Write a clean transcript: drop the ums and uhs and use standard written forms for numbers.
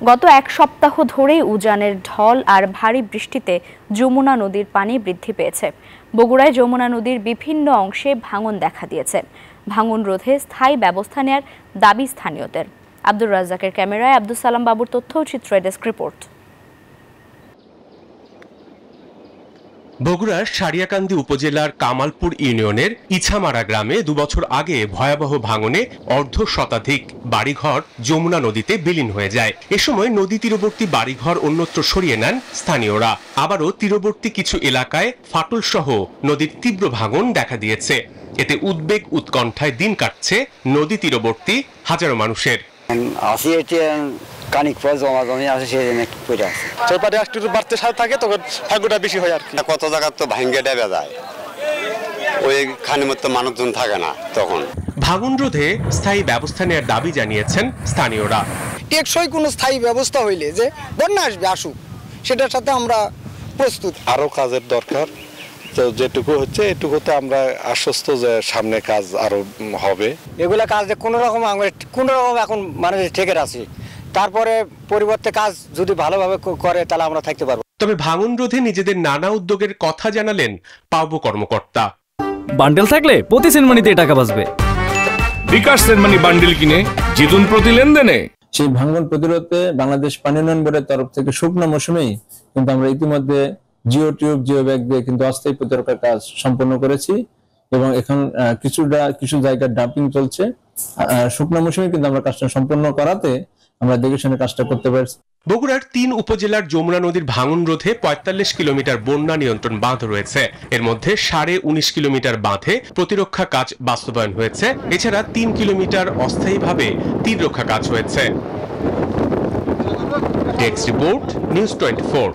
গত এক সপ্তাহ ধরেই উজানের ঢল আর ভারী বৃষ্টিতে যমুনা নদীর পানি বৃদ্ধি পেয়েছে। বগুড়ায় যমুনা নদীর বিভিন্ন অংশে ভাঙন দেখা দিয়েছে। ভাঙন রোধে স্থায়ী ব্যবস্থা নেয়ার দাবি স্থানীয়দের। আব্দুর রাজ্জাকের ক্যামেরায় আব্দুল সালাম বাবুর তথ্যচিত্র ডেস্ক রিপোর্ট। বগুড়ার সারিয়াকান্দি উপজেলার কামালপুর ইউনিয়নের ইছামারা গ্রামে 2 বছর আগে ভয়াবহ ভাঙনে অর্ধ শতাধিক বাড়িঘর যমুনা নদীতে বিলীন হয়ে যায়। এ সময় নদী তীরবর্তী বাড়িঘর অন্যত্র সরিয়ে নেন স্থানীয়রা। আবারও তীরবর্তী কিছু এলাকায় ফাটল সহ নদীর তীব্র ভাঙন দেখা দিয়েছে। এতে উদ্বেগ উৎকণ্ঠায় দিন কাটছে নদী তীরবর্তী হাজারো মানুষের। কানিক পর জমা জমি আছে সেজন্য একটু পড়ে আছে। চরপাটি একটু বাড়তে সাথে থাকে তখন ভাগ্যটা বেশি হয় আর কি। কত জায়গা তো ভাঙ্গে ডেবে যায়, ওই খানির মতো মানুষজন থাকে না তখন। ভাঙন রোধে স্থায়ী ব্যবস্থা নেওয়ার দাবি জানিয়েছেন স্থানীয়রা। টেকসই কোনো স্থায়ী ব্যবস্থা হইলে যে বন্যা আসবে আসুক, সেটার সাথে আমরা প্রস্তুত। আরো কাজের দরকার, তো যেটুকু হচ্ছে এটুকুতে আমরা আশ্বস্ত যে সামনে কাজ আরো হবে। এগুলা কাজ কোনো রকম এখন মানে ঠেকে আছে, তারপরে পরিবর্তে কাজ যদি ভালোভাবে করে তাহলে আমরা থাকতে পারবো। তবে ভাঙন রোধে নিজেদের নানা উদ্যোগের কথা জানালেন পাওবো কর্মকর্তা। বান্ডেল থাকলে প্রতি সেনমানিতে টাকা বাঁচবে। বিকাশ সেনমানি বান্ডেল কিনে জিতুন প্রতি লেনদেনে। সেই ভাঙন প্রতিরোধে বাংলাদেশ পানি উন্নয়ন বোর্ডের তরফ থেকে শুকনো মৌসুমেই কিন্তু আমরা ইতিমধ্যে জিও টিউব জিও ব্যাগ দিয়ে কিন্তু অস্থায়ী প্রতিরক্ষার কাজ সম্পন্ন করেছি এবং এখন কিছু জায়গায় ডাম্পিং চলছে। শুকনো মৌসুমে কিন্তু আমরা কাজটা সম্পন্ন করাতে আমরা দেখে শুনে কাজটা করতে পারছি। বগুড়ার 3 উপজেলার যমুনা নদীর ভাঙন রোধে 45 কিলোমিটার বন্যা নিয়ন্ত্রণ বাঁধ রয়েছে। এর মধ্যে 19.5 কিলোমিটার বাঁধে প্রতিরক্ষা কাজ বাস্তবায়ন হয়েছে। এছাড়া 3 কিলোমিটার অস্থায়ীভাবে তীর রক্ষা কাজ হয়েছে। Desk report, news 24।